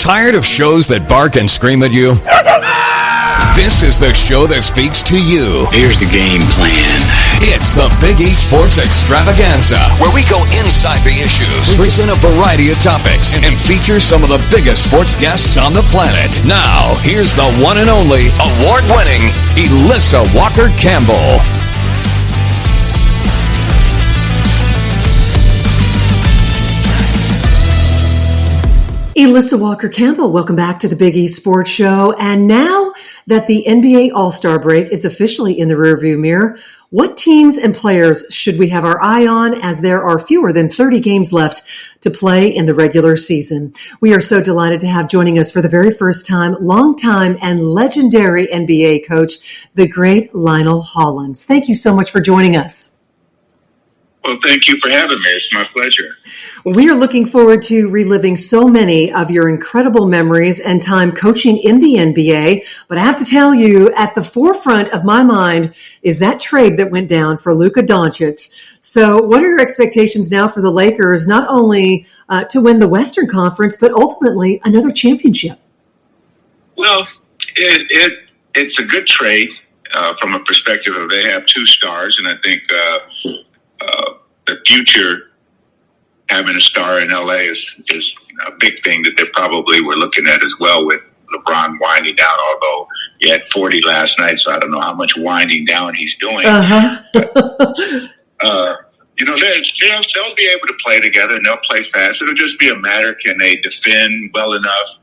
Tired of shows that bark and scream at you? This is the show that speaks to you. Here's the game plan. It's the Big E Sports Extravaganza, where we go inside the issues, present a variety of topics, and feature some of the biggest sports guests on the planet. Now, here's the one and only, award-winning Elissa Walker Campbell. Elissa Walker Campbell, welcome back to the Big E Sports Show. And now that the NBA All-Star break is officially in the rearview mirror, what teams and players should we have our eye on, as there are fewer than 30 games left to play in the regular season? We are so delighted to have joining us for the very first time, longtime and legendary NBA coach, the great Lionel Hollins. Thank you so much for joining us. Well, thank you for having me. It's my pleasure. We are looking forward to reliving so many of your incredible memories and time coaching in the NBA. But I have to tell you, at the forefront of my mind is that trade that went down for Luka Doncic. So what are your expectations now for the Lakers, not only to win the Western Conference, but ultimately another championship? Well, it's a good trade from a perspective of they have two stars, and I think the future having a star in LA is a big thing that they probably were looking at as well, with LeBron winding down, although he had 40 last night, so I don't know how much winding down he's doing. But, they'll be able to play together and they'll play fast. It'll just be a matter, can they defend well enough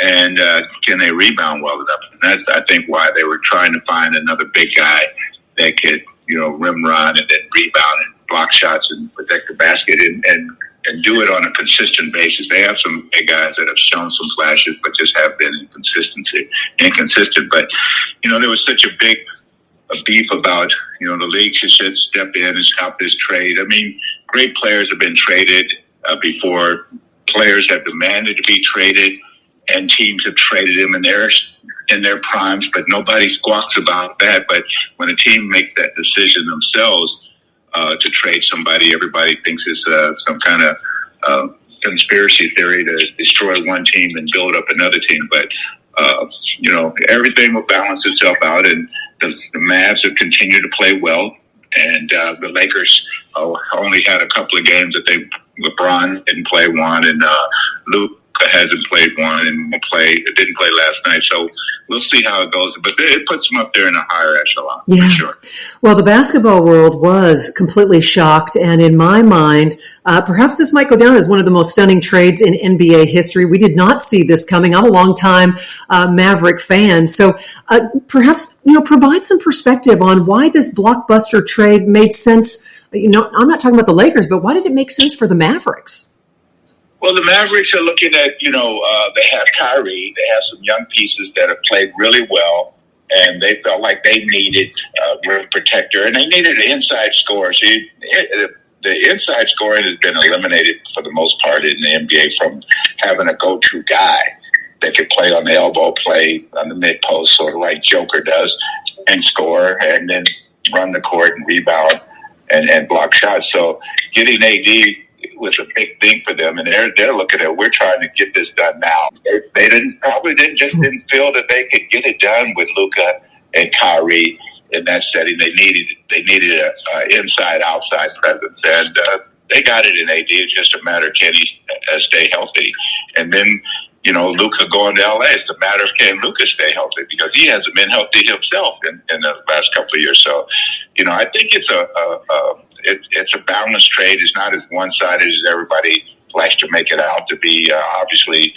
and can they rebound well enough? And that's, I think, why they were trying to find another big guy that could, rim run and then rebound and block shots and protect the basket and do it on a consistent basis. They have some big guys that have shown some flashes, but just have been inconsistent. But, there was such a big beef about, the league should step in and stop this trade. I mean, great players have been traded before. Players have demanded to be traded, and teams have traded them in their primes, but nobody squawks about that. But when a team makes that decision themselves to trade somebody, everybody thinks it's some kind of conspiracy theory to destroy one team and build up another team. But everything will balance itself out, and the Mavs have continued to play well, and the Lakers only had a couple of games that LeBron didn't play one, and Luke hasn't played one and didn't play last night. So we'll see how it goes. But it puts them up there in a higher echelon, for sure. Well, the basketball world was completely shocked. And in my mind, perhaps this might go down as one of the most stunning trades in NBA history. We did not see this coming. I'm a longtime Maverick fan. So perhaps, provide some perspective on why this blockbuster trade made sense. I'm not talking about the Lakers, but why did it make sense for the Mavericks? Well, the Mavericks are looking at, they have Kyrie. They have some young pieces that have played really well, and they felt like they needed a rim protector, and they needed an inside scorer. See, the inside scoring has been eliminated for the most part in the NBA from having a go-to guy that could play on the elbow, play on the mid-post, sort of like Joker does, and score, and then run the court and rebound and block shots. So getting AD was a big thing for them, and they're looking at, we're trying to get this done now. They didn't feel that they could get it done with Luka and Kyrie in that setting. They needed a inside outside presence, and they got it in AD. It's just a matter of can he stay healthy, and then Luka going to LA. It's a matter of can Luka stay healthy, because he hasn't been healthy himself in the last couple of years. So I think it's a balanced trade. It's not as one-sided as everybody likes to make it out to be. Obviously,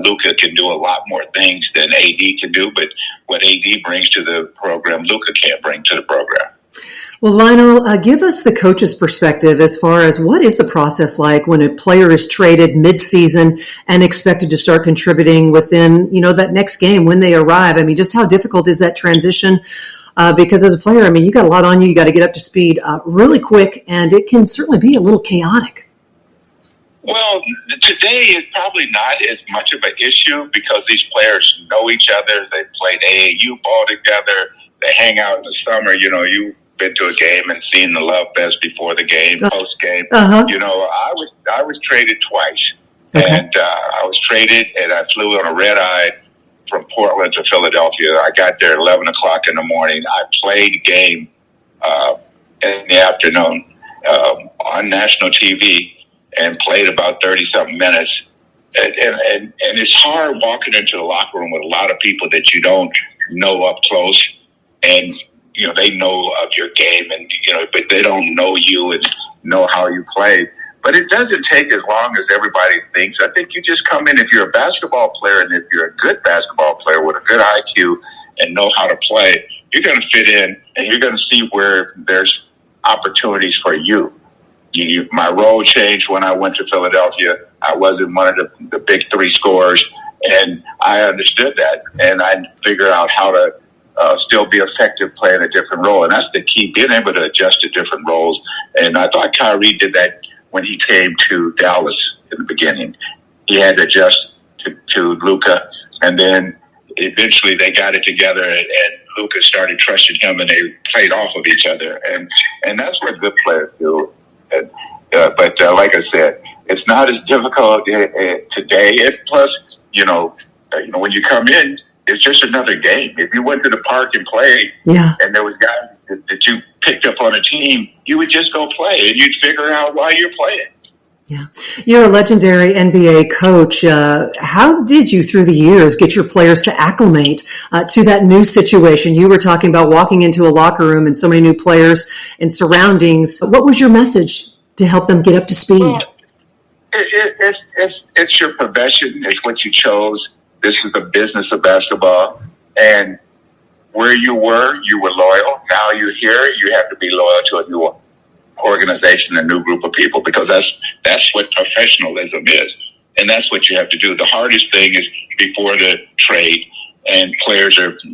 Luka can do a lot more things than AD can do, but what AD brings to the program, Luka can't bring to the program. Well, Lionel, give us the coach's perspective as far as what is the process like when a player is traded mid-season and expected to start contributing within, that next game when they arrive. I mean, just how difficult is that transition? Because as a player, you got a lot on you. You got to get up to speed really quick, and it can certainly be a little chaotic. Well, today is probably not as much of an issue because these players know each other. They played AAU ball together. They hang out in the summer. You've been to a game and seen the love fest before the game, post game. I was traded twice. Okay. And I was traded, and I flew on a red eye from Portland to Philadelphia. I got there at 11 o'clock in the morning. I played the game in the afternoon on national TV and played about 30-something minutes. And it's hard walking into the locker room with a lot of people that you don't know up close. And, they know of your game, and, but they don't know you and know how you play. But it doesn't take as long as everybody thinks. I think you just come in, if you're a basketball player and if you're a good basketball player with a good IQ and know how to play, you're going to fit in and you're going to see where there's opportunities for you. My role changed when I went to Philadelphia. I wasn't one of the big three scorers, and I understood that, and I figured out how to still be effective playing a different role. And that's the key, being able to adjust to different roles. And I thought Kyrie did that when he came to Dallas in the beginning. He had to adjust to Luka, and then eventually they got it together, and Luka started trusting him, and they played off of each other. And that's what good players do. But like I said, it's not as difficult today. And plus, when you come in, it's just another game. If you went to the park and played, and there was guys that you picked up on a team, you would just go play, and you'd figure out why you're playing. Yeah. You're a legendary NBA coach. How did you, through the years, get your players to acclimate to that new situation? You were talking about walking into a locker room and so many new players and surroundings. What was your message to help them get up to speed? Well, it's your profession. It's what you chose. This is the business of basketball. And where you were loyal. Now you're here. You have to be loyal to a new organization, a new group of people, because that's what professionalism is. And that's what you have to do. The hardest thing is before the trade and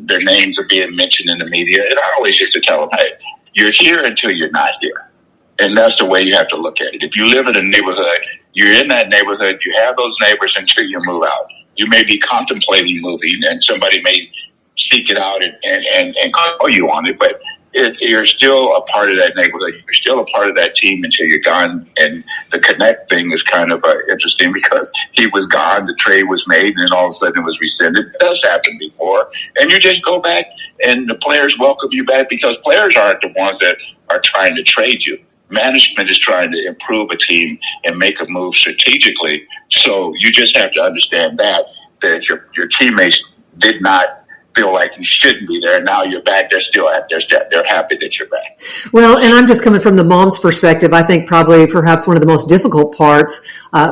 their names are being mentioned in the media. And I always used to tell them, hey, you're here until you're not here. And that's the way you have to look at it. If you live in a neighborhood, you're in that neighborhood, you have those neighbors until you move out. You may be contemplating moving, and somebody may seek it out and call you on it, but you're still a part of that neighborhood. You're still a part of that team until you're gone. And the connect thing is kind of interesting because he was gone, the trade was made, and then all of a sudden it was rescinded. It does happen before. And you just go back, and the players welcome you back because players aren't the ones that are trying to trade you. Management is trying to improve a team and make a move strategically. So you just have to understand that your teammates did not feel like you shouldn't be there. Now you're back. They're happy that you're back. Well, and I'm just coming from the mom's perspective. I think probably perhaps one of the most difficult parts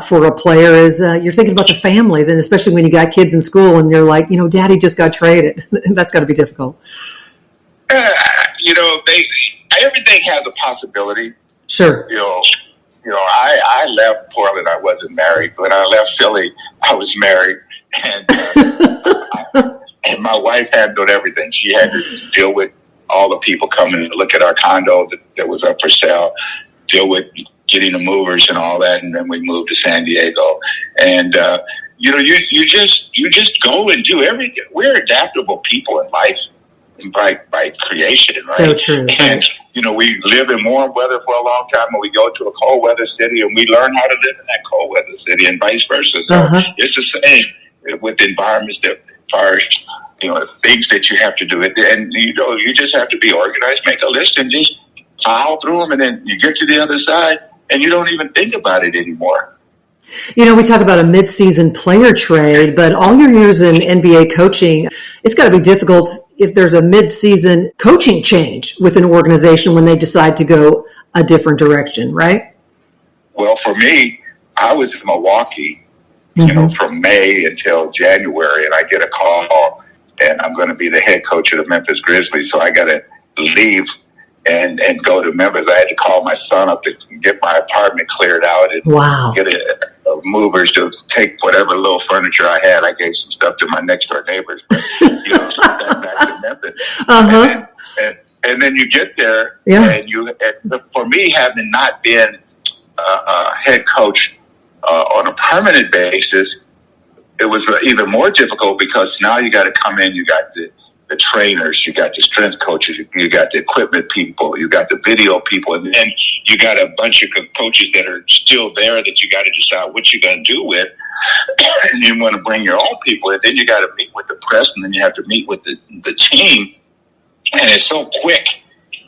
for a player is you're thinking about the families, and especially when you got kids in school and you're like, daddy just got traded. That's got to be difficult. Everything has a possibility. Sure. I left Portland. I wasn't married. When I left Philly, I was married. And and my wife handled everything. She had to deal with all the people coming to look at our condo that was up for sale, deal with getting the movers and all that, and then we moved to San Diego. And you just go and do everything. We're adaptable people in life by creation, right? So true. And we live in warm weather for a long time, and we go to a cold weather city, and we learn how to live in that cold weather city, and vice versa. So it's the same with environments that are, things that you have to do. And, you just have to be organized, make a list, and just plow through them. And then you get to the other side, and you don't even think about it anymore. We talk about a mid-season player trade, but all your years in NBA coaching, it's got to be difficult if there's a mid-season coaching change with an organization when they decide to go a different direction, right? Well, for me, I was in Milwaukee, from May until January, and I get a call, and I'm going to be the head coach of the Memphis Grizzlies, so I got to leave and go to Memphis. I had to call my son up to get my apartment cleared out and get movers to take whatever little furniture I had. I gave some stuff to my next door neighbors, but back to Memphis. And then you get there, and for me, having not been a head coach on a permanent basis, it was even more difficult because now you got to come in. You got the trainers, you got the strength coaches, you got the equipment people, you got the video people, and then you got a bunch of coaches that are still there that you got to decide what you're going to do with. and you want to bring your own people, and then you got to meet with the press, and then you have to meet with the team, and it's so quick,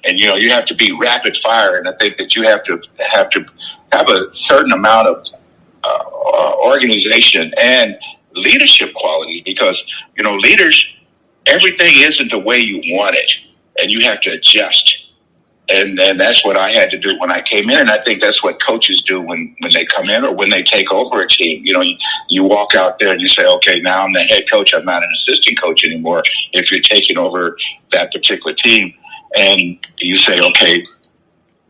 and you have to be rapid fire, and I think that you have to have a certain amount of organization and leadership quality, because leaders, everything isn't the way you want it, and you have to adjust. And that's what I had to do when I came in. And I think that's what coaches do when they come in or when they take over a team. You walk out there and you say, okay, now I'm the head coach. I'm not an assistant coach anymore. If you're taking over that particular team, and you say, okay,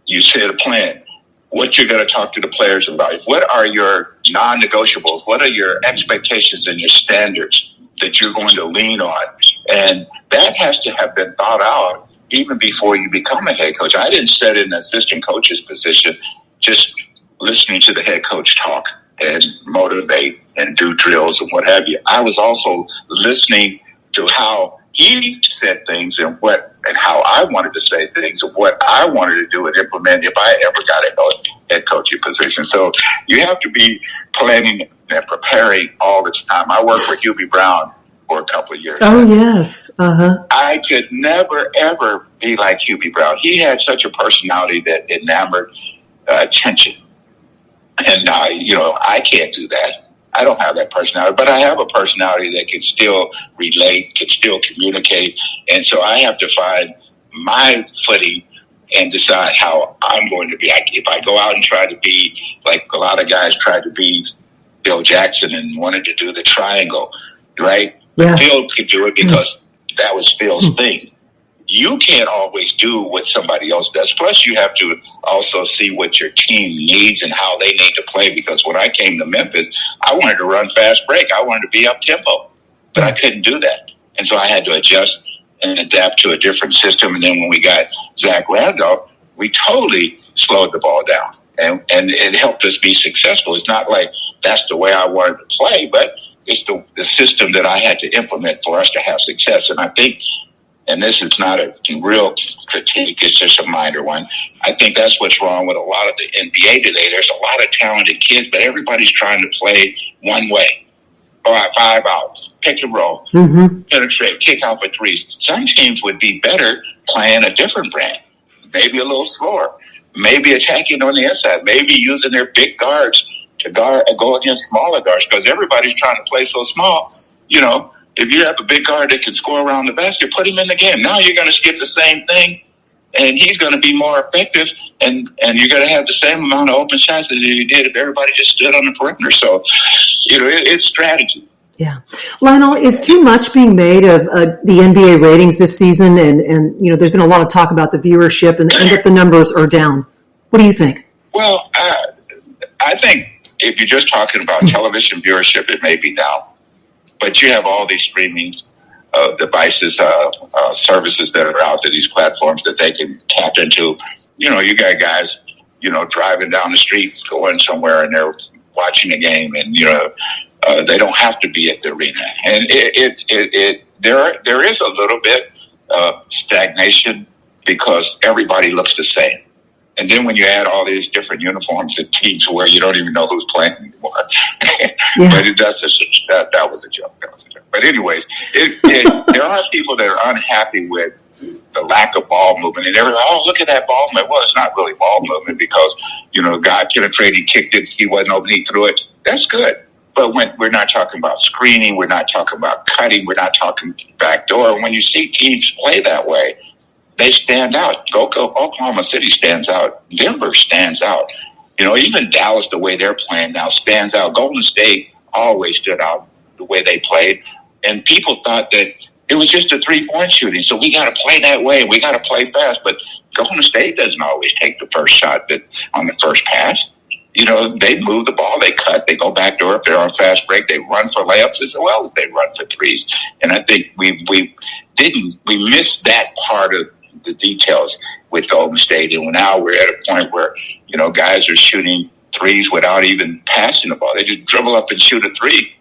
you set a plan, what you're going to talk to the players about. What are your non-negotiables? What are your expectations and your standards that you're going to lean on? And that has to have been thought out even before you become a head coach. I didn't sit in an assistant coach's position just listening to the head coach talk and motivate and do drills and what have you. I was also listening to how he said things and how I wanted to say things and what I wanted to do and implement if I ever got a head coaching position. So you have to be planning and preparing all the time. I worked for Hubie Brown for a couple of years. Oh, yes. Uh-huh. I could never, ever be like Hubie Brown. He had such a personality that enamored attention. And, I can't do that. I don't have that personality, but I have a personality that can still relate, can still communicate. And so I have to find my footing and decide how I'm going to be. If I go out and try to be like a lot of guys tried to be Bill Jackson and wanted to do the triangle, right? Yeah. Phil could do it because that was Phil's thing. You can't always do what somebody else does. Plus, you have to also see what your team needs and how they need to play. Because when I came to Memphis, I wanted to run fast break. I wanted to be up tempo, but I couldn't do that. And so I had to adjust and adapt to a different system. And then when we got Zach Randolph, we totally slowed the ball down. And it helped us be successful. It's not like that's the way I wanted to play, but it's the system that I had to implement for us to have success. And I think, and this is not a real critique, it's just a minor one, I think that's what's wrong with a lot of the NBA today. There's a lot of talented kids, but everybody's trying to play one way. All right, 5 out, pick and roll, penetrate, kick out for threes. Some teams would be better playing a different brand, maybe a little slower, maybe attacking on the inside, maybe using their big guards to go against smaller guards, because everybody's trying to play so small. If you have a big guard that can score around the basket, put him in the game. Now you're going to get the same thing, and he's going to be more effective, and you're going to have the same amount of open shots as you did if everybody just stood on the perimeter. So, it's strategy. Yeah. Lionel, is too much being made of the NBA ratings this season? And there's been a lot of talk about the viewership and that the numbers are down. What do you think? Well, I think if you're just talking about television viewership, it may be down. But you have all these streaming devices, services that are out there, these platforms that they can tap into. You got guys, driving down the street, going somewhere, and they're watching a game, and they don't have to be at the arena. And there is a little bit of stagnation because everybody looks the same. And then when you add all these different uniforms to teams where you don't even know who's playing anymore. Yeah. But that was a joke. But anyways, there are people that are unhappy with the lack of ball movement. And everybody, look at that ball movement. Well, it's not really ball movement because, God penetrated, he kicked it, he wasn't open, he threw it. That's good. But when we're not talking about screening, we're not talking about cutting, we're not talking backdoor. When you see teams play that way, they stand out. Oklahoma City stands out. Denver stands out. Even Dallas, the way they're playing now, stands out. Golden State always stood out the way they played. And people thought that it was just a three-point shooting. So we got to play that way. We got to play fast. But Golden State doesn't always take the first shot on the first pass. They move the ball, they cut, they go backdoor. If they're on fast break, they run for layups as well as they run for threes. And I think we missed that part of the details with Golden State. And now we're at a point where, guys are shooting threes without even passing the ball. They just dribble up and shoot a three.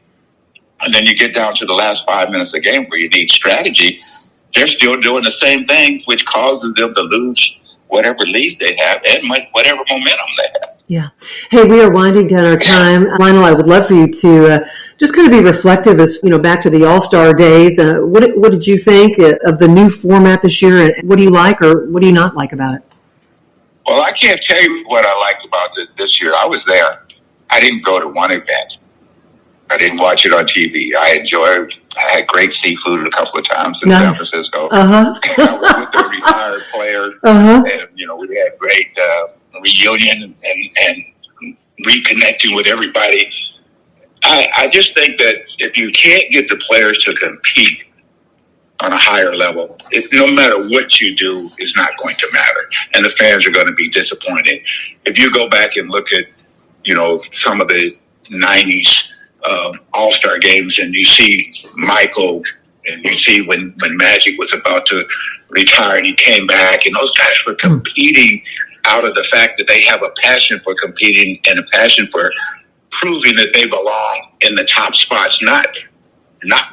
And then you get down to the last 5 minutes of the game where you need strategy. They're still doing the same thing, which causes them to lose whatever leads they have and whatever momentum they have. Yeah. Hey, we are winding down our time. Lionel, I would love for you to just kind of be reflective as, back to the All-Star days. What did you think of the new format this year, and what do you like or what do you not like about it? Well, I can't tell you what I liked about it this year. I was there. I didn't go to one event. I didn't watch it on TV. I had great seafood a couple of times in San Francisco. Uh-huh. I was with the retired players, uh-huh. and we had great reunion and reconnecting with everybody. I just think that if you can't get the players to compete on a higher level, no matter what you do, it's not going to matter, and the fans are going to be disappointed. If you go back and look at some of the 90s All-Star games, and you see Michael, and you see when Magic was about to retire and he came back, and those guys were competing out of the fact that they have a passion for competing and a passion for proving that they belong in the top spots, not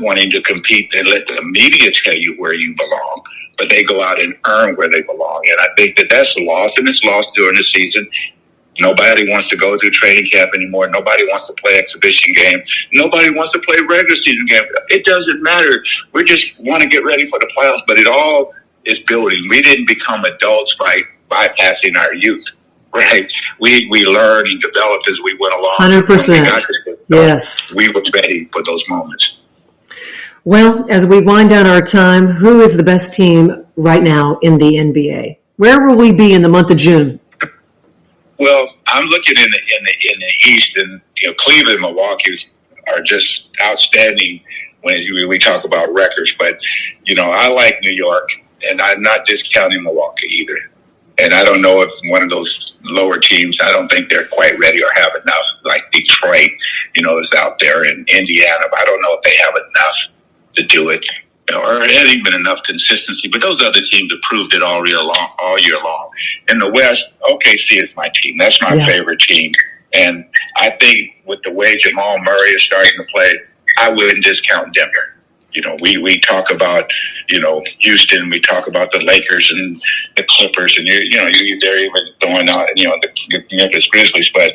wanting to compete and let the media tell you where you belong, but they go out and earn where they belong. And I think that that's a loss, and it's lost during the season. Nobody wants to go through training camp anymore. Nobody wants to play exhibition games. Nobody wants to play regular season games. It doesn't matter. We just want to get ready for the playoffs, but it all is building. We didn't become adults by bypassing our youth, right? We learned and developed as we went along. 100%. Yes. We were ready for those moments. Well, as we wind down our time, who is the best team right now in the NBA? Where will we be in the month of June? Well, I'm looking in the East, and Cleveland, Milwaukee are just outstanding when we talk about records. But I like New York, and I'm not discounting Milwaukee either. And I don't know if one of those lower teams, I don't think they're quite ready or have enough, like Detroit, is out there, and Indiana. But I don't know if they have enough to do it, or even enough consistency. But those other teams have proved it all year long. In the West, OKC is my team. That's my favorite team. And I think with the way Jamal Murray is starting to play, I wouldn't discount Denver. We talk about, Houston, we talk about the Lakers and the Clippers, and they're even throwing out, the Memphis Grizzlies. But,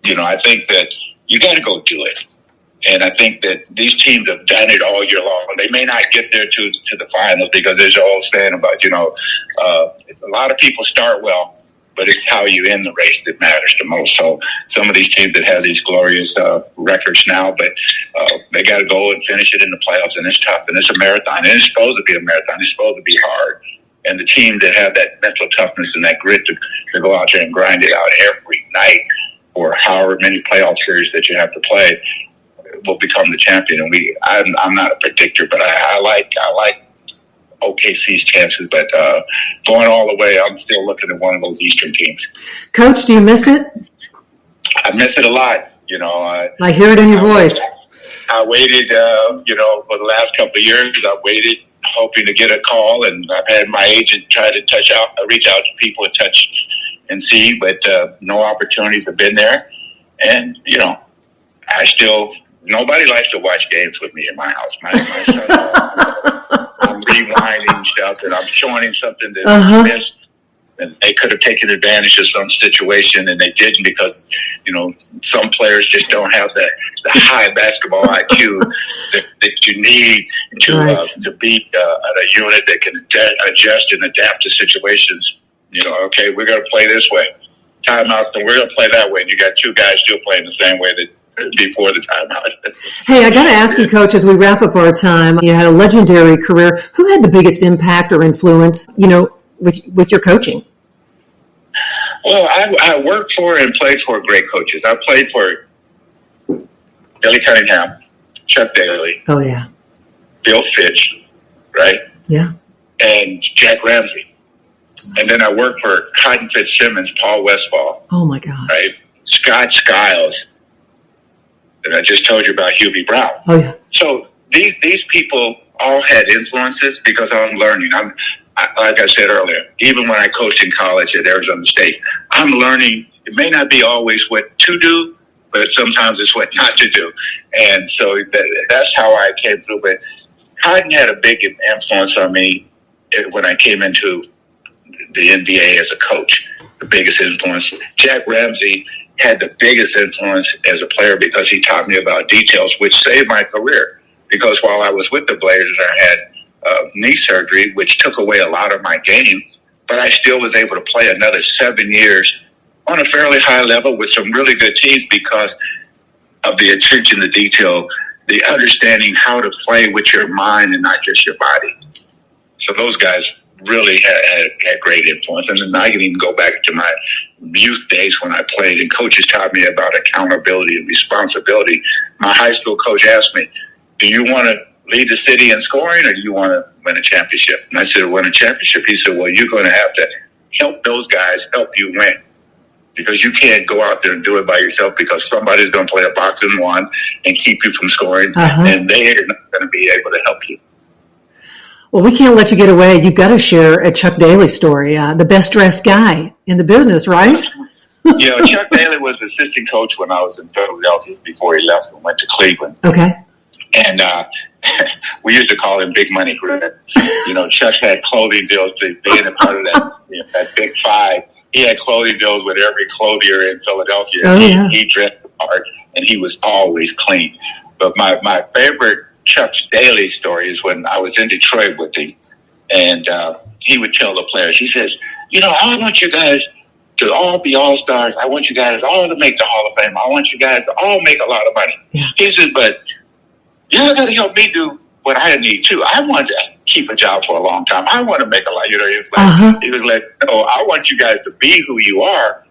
I think that you got to go do it. And I think that these teams have done it all year long. They may not get there to the finals, because there's an old saying about, a lot of people start well, but it's how you end the race that matters the most. So some of these teams that have these glorious records now, but they got to go and finish it in the playoffs, and it's tough, and it's a marathon, and it's supposed to be a marathon. It's supposed to be hard. And the teams that have that mental toughness and that grit to go out there and grind it out every night, or however many playoff series that you have to play, will become the champion. And I'm not a predictor, but I like OKC's chances. But going all the way, I'm still looking at one of those Eastern teams. Coach, do you miss it? I miss it a lot. I hear it in your voice. I waited, for the last couple of years. I waited, hoping to get a call, and I've had my agent try to reach out to people and touch and see, but no opportunities have been there. And nobody likes to watch games with me in my house. My son, I'm rewinding stuff, and I'm showing him something that he missed. And they could have taken advantage of some situation, and they didn't, because, some players just don't have the high basketball IQ that you need to be a unit that can adjust and adapt to situations. Okay, we're going to play this way. Timeout, and we're going to play that way. And you got two guys still playing the same way that before the timeout. Hey, I got to ask you, Coach, as we wrap up our time, you had a legendary career. Who had the biggest impact or influence, with your coaching? Well, I worked for and played for great coaches. I played for Billy Cunningham, Chuck Daly. Oh, yeah. Bill Fitch, right? Yeah. And Jack Ramsey. And then I worked for Cotton Fitzsimmons, Paul Westphal. Oh, my God. Right? Scott Skiles. And I just told you about Hubie Brown. Oh, yeah. So these people all had influences, because I'm learning. Like I said earlier, even when I coached in college at Arizona State, I'm learning. It may not be always what to do, but sometimes it's what not to do. And so that's how I came through. But Cotton had a big influence on me when I came into the NBA as a coach. The biggest influence. Jack Ramsey had the biggest influence as a player because he taught me about details, which saved my career. Because while I was with the Blazers, I had knee surgery, which took away a lot of my game, but I still was able to play another 7 years on a fairly high level with some really good teams because of the attention to detail, the understanding how to play with your mind and not just your body. So those guys really had great influence. And then I can even go back to my youth days when I played, and coaches taught me about accountability and responsibility. My high school coach asked me, do you want to lead the city in scoring, or do you want to win a championship? And I said, win a championship. He said, well, you're going to have to help those guys help you win, because you can't go out there and do it by yourself, because somebody's going to play a box and one and keep you from scoring, and they're not going to be able to help you. Well, we can't let you get away. You've got to share a Chuck Daly story, the best dressed guy in the business, right? Chuck Daly was the assistant coach when I was in Philadelphia before he left and went to Cleveland. Okay. And we used to call him Big Money Greg. Chuck had clothing deals, being a part of that Big Five. He had clothing deals with every clothier in Philadelphia. Oh, yeah. He dressed hard, and he was always clean. But my favorite Chuck Daly story is when I was in Detroit with him, and he would tell the players, he says, I want you guys to all be all-stars. I want you guys all to make the Hall of Fame. I want you guys to all make a lot of money. Yeah. He said, but y'all got to help me do what I need too. I want to keep a job for a long time. I want to make a lot. He was like, no, I want you guys to be who you are.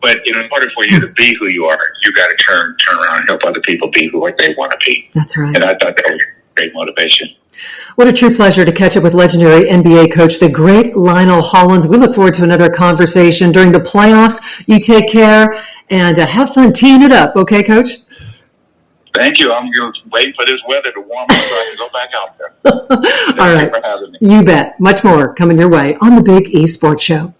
But in order for you to be who you are, you got to turn around and help other people be who they want to be. That's right. And I thought that was great motivation. What a true pleasure to catch up with legendary NBA coach, the great Lionel Hollins. We look forward to another conversation during the playoffs. You take care and have fun teeing it up. Okay, Coach? Thank you. I'm going to wait for this weather to warm up so I can go back out there. All right. For having me. You bet. Much more coming your way on the Big E Sports Show.